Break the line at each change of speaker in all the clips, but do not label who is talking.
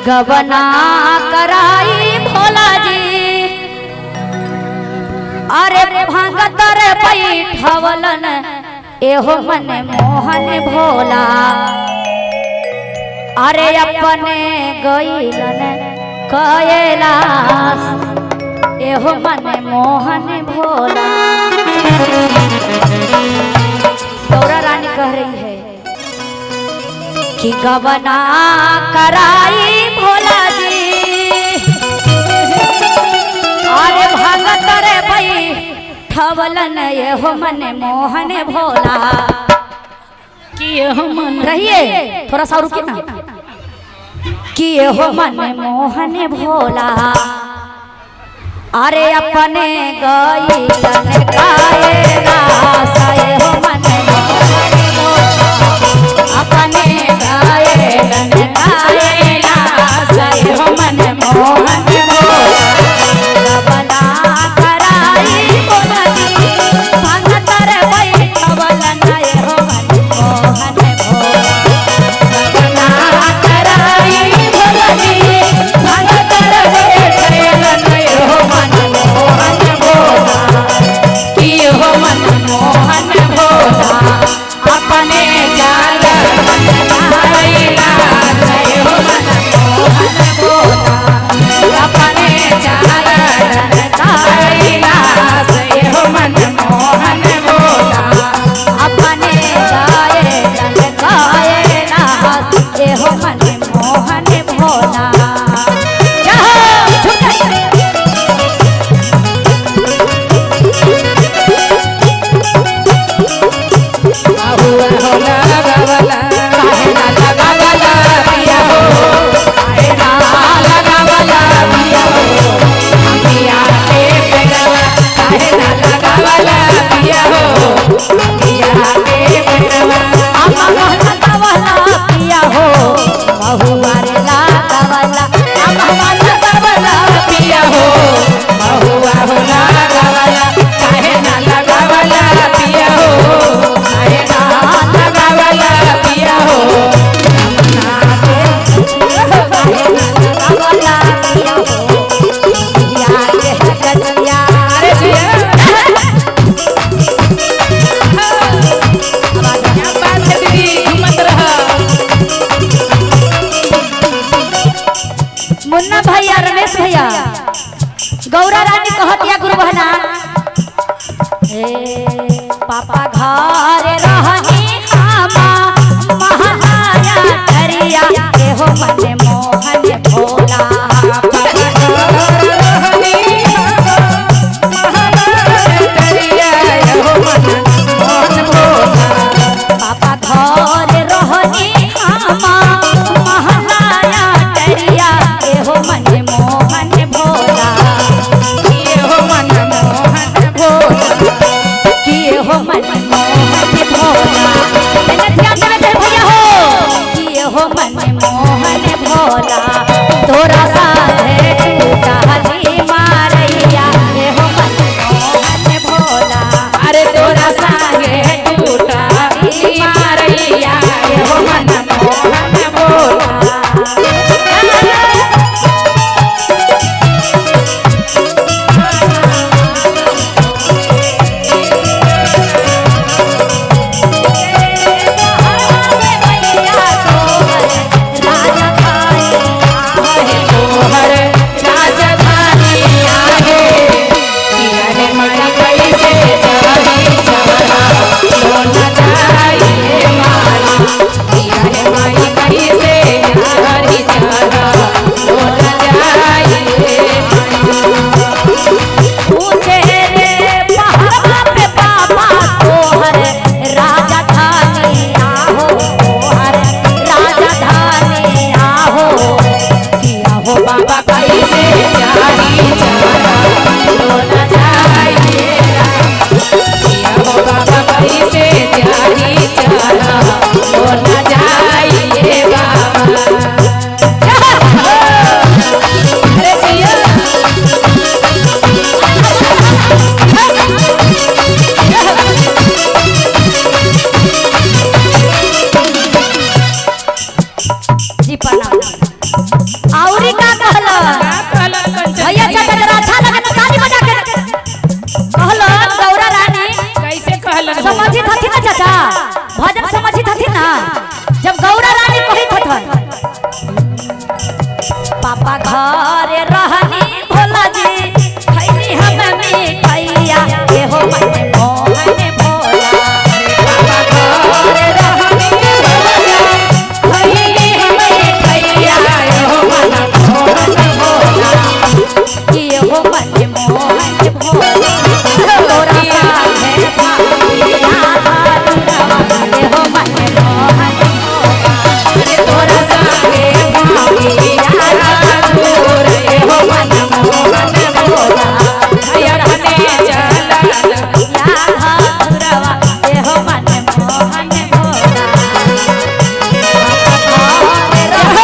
गबना कराई भोला जी अरे भांगत रे बैठवलन एहो मन मोहन भोला अरे अपने गईलन कैलाश एहो मन मोहन भोला। गौरा रानी कह रही है कि गबना कराई भोला जी अरे भागत रे बैठवलन एहो मन मोहन भोला
कि एहो मन
रहिए थोड़ा सा रुकिए ना कि एहो मन मोहन भोला अरे अपने गईलन कैलाश एहो मन मोहन भोला अपने गईलन कैलाश एहो मन मोहन भोला। गबना कराई भोला जी भागत रे बैठवलन एहो मन मोहन भोला गबना कराई भोला जी भागत रे बैठवलन एहो मन मोहन भोला कि एहो मन मोहन भोला अपने जाल कैलाश एहो मन मोहन भोला अपने जाल कैलाश एहो मन मोहन भोला अपने गायलन कैलाश एहो मन मोहन भोला। मुन्ना भैया रमेश भैया गौरा रानी कहतिया गुरु बहना पापा घर रहनी हामा महाया करिया एहो मन मोहन भोला पापा घर रहनी हामा महाया करिया एहो मन मोहन भोला एहो मन मोहन भोला कि एहो मन मोहन भोला ध्यान देवे भैया हो कि एहो मन मोहन भोला तोरा साथे टूटा मारैया एहो मन मोहन भोला अरे तोरा साथे टूटा मारैया एहो मन मोहन भोला। राजा घर रहनी भोला जी खैनी हम मिठाइया ये हो मन मोहन भोला पापा घर रहनी भोला खैनी हम मिठाइया ये हो मन मोहन भोला ये हो मन मोहन भोला तोरा सामने भागिया ये हो मन मोहन भोला तोरा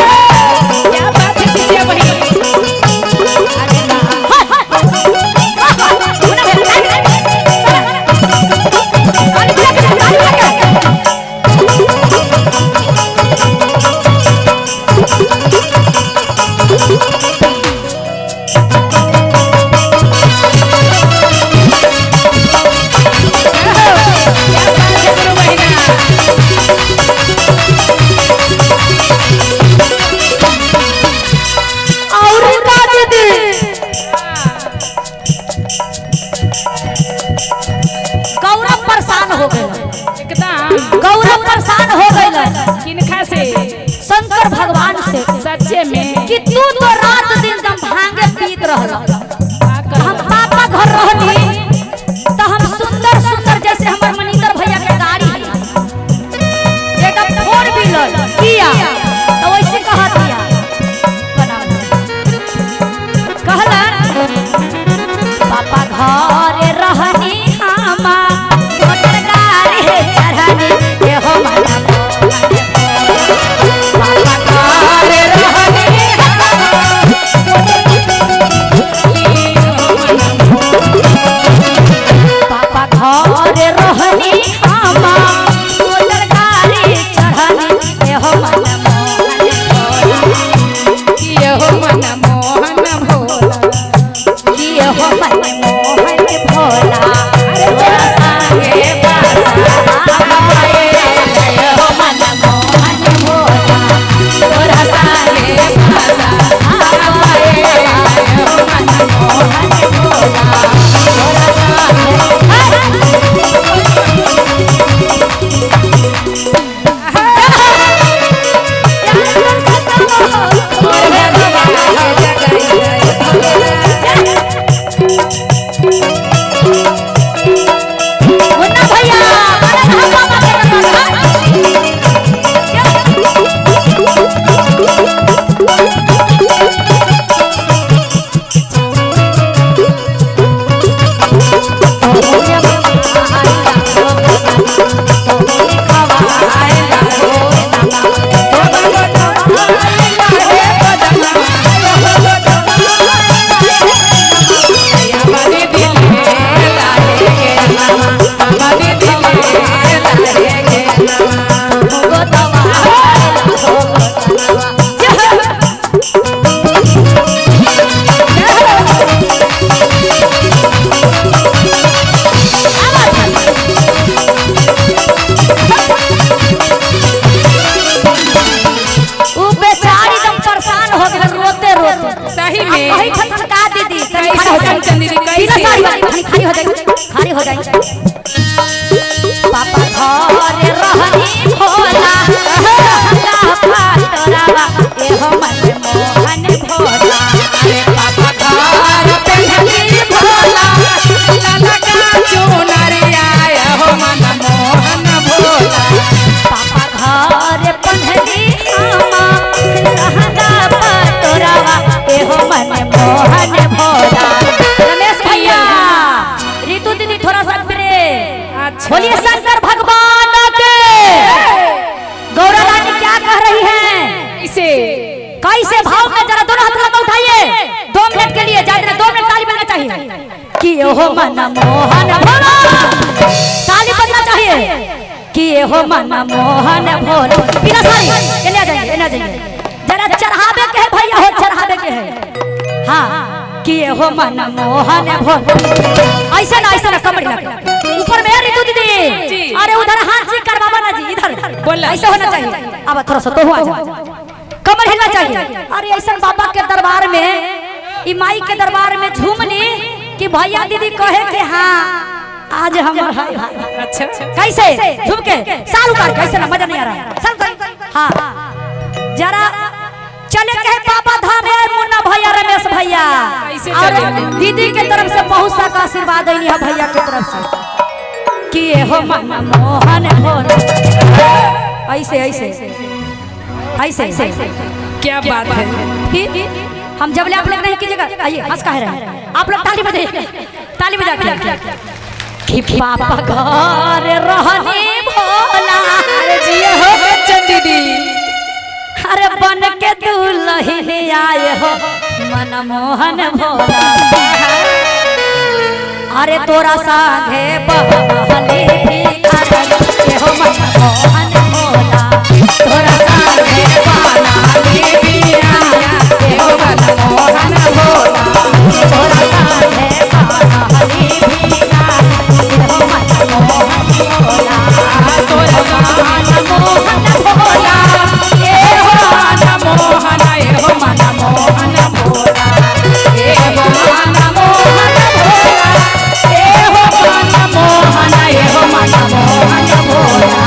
सामने भागिया गौरव परेशान हो गइल
किनका से?
शंकर भगवान से।
सच्चे में
कि तू तो रात दिन दम भांगे पीत रहल। हम पापा घर रहनी तो हम सुंदर सुंदर जैसे हमर मनिंदर भैया के गाड़ी एक 4 व्हीलर किया तो वैसे कहा दिया कहला पापा घर रहनी हमा मोटर गाड़ी चढ़नी ये हो माता पापा घर रहनी पापा घर रहनी हमा मोटर गाड़ी चढ़नी ये हो माता
ये हो मन मोहन भोला
ये हो मन मोहन भोला तोरा संगे ये हो मन मोहन भोला तोरा संगे ये हो मन मोहन भोला तोरा मुन्ना भैया अरे हम
सही में
कहीं ठनका दीदी
खड़ी हो जाएगी
खाली हो जाएगी पापा घर रहनी भोला पाटोरावा ये हो मन मोहन भोला पापा घर रहनी भोला
ललका चुनरिया ये हो मन मोहन भोला
पापा घर पन्हनी आमा लहंगा पाटोरावा ये हो मन मोहन भोला रमेश भैया ऋतु दीदी थोड़ा सा बोलिए शंकर भगवान के। गौरा रानी क्या कह रही हैं?
इसे
कैसे भाव में जरा दोनों हाथ लगा उठाइए 2 मिनट के लिए ज्यादा 2 मिनट ताली बजना चाहिए कि ये हो मन मोहन भोला ताली बजना चाहिए कि ये हो मन मोहन भोला बिना सारी इन्हें जाइए जरा चढ़ावे के है भैया हो चढ़ावे के है हाँ कि ये हो मन मोहन भोला ऐसा ना कमर लगा ऊपर में ऋतु दीदी अरे उधर हाथ जी करवाना जी इधर
बोला
ऐसा होना चाहिए अब थोड़ा सा तो हो आ जाओ कमर हिलना चाहिए चाहिए। अरे ऐसा बाबा के दरबार में, ई माई के दरबार में झूमनी कि भैया दीदी कहे कि हाँ आज हमार है भाई।
अच्छा
कैसे झूम के साल उतार कैसे ना मजा नहीं आ रहा है। साल उतार हाँ जरा चले के बाबा धाम है मुन्ना भैया रमेश भैया
कैसे
और
चले?
दीदी के तरफ से बहुत सा का आशीर्वाद है भैया के तरफ से कि ये हो मन मोहन हो ऐसे ऐसे ऐसे ऐसे
क्या बात है।
फिर हम जब ले आप लोग नहीं कीजिएगा, आइए हंस कह रहे हैं आप लोग, ताली बजाइए, ताली बजा के कि पापा घर रहनी भोला।
अरे जी हो बच्चन दीदी,
अरे बन के दुल्हन आए हो मन मोहन भोला। अरे तोरा संगे बहली भी हो मन मोहन भोला। तोरा संगे बहली भी हो मन मोहन भोला। तोरा संगे बहली भी हो मन मोहन भोला। तोरा संगे मोहन भोला।
ए हो मन मोहन, ए हो मन मोहन भोला, ए हो मन मोहन भोला, ए हो मन मोहन, ए हो मन मोहन भोला।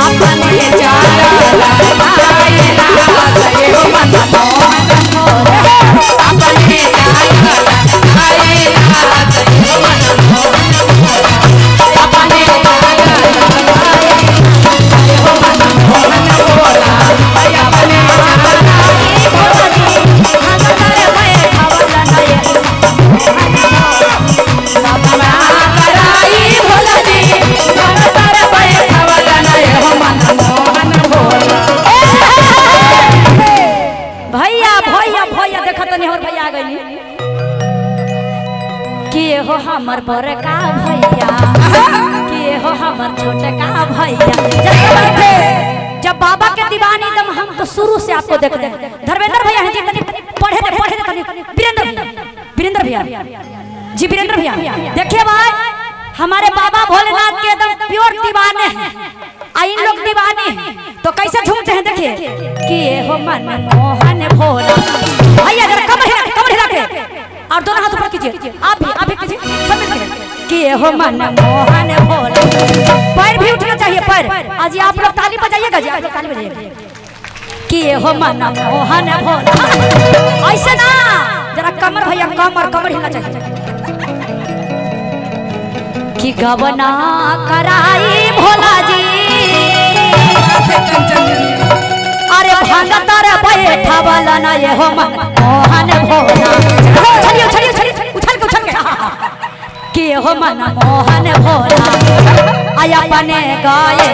अपने चारा लगाए लाल, ए हो मन मोहन भोला। अपने चारा लगाए लाल, ए हो मन मोहन भोला। अपने चारा लगाए, ए हो मन मोहन भोला। अपने
भैया भैया भैया देखा तनी हमर भैया आ गइली कि हो हमर बड़का भैया कि हो हमर छोटका भैया। जब बाबा के दीवानी दम हम तो शुरू से आपको देख रहे हैं। धर्मेंद्र भैया हैं जी, तनी पढ़े थे तनी वीरेंद्र भैया जी, वीरेंद्र भैया देखिए भाई हमारे बाबा भोलेनाथ के एकदम प्योर दीवाने हैं। इन लोग दीवाने हैं तो कैसे झूमते हैं देखिए कि ये हो मन मोहन भोला। भैया जरा कमर हिला के और दोनों हाथ ऊपर कीजिए, आप भी कीजिए सब मिलके कि ये हो मन मोहन भोला। पैर भी उठना चाहिए, पैर आज आप लोग ताली बजाइएगा जी, आप लोग ताली बजाइएगा कि ये हो मन मोहन भोला। ऐसे ना जरा कमर भैया कमर हिलना चाहिए कि गवना कराई भोला जी। अरे भागतर बैठा वाला ना ये हो मन मोहन भोला। चलिए उछल के कि ये हो मन मोहन भोला। आया अपने गाए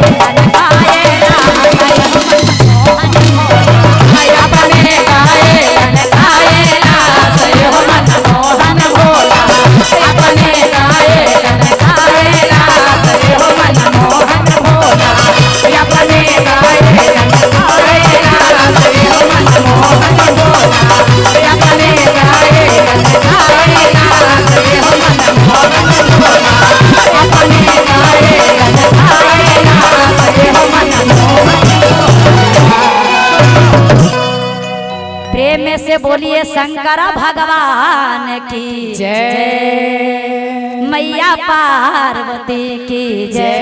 प्रेम से बोलिए शंकर भगवान की जय, मैया पार्वती की जय।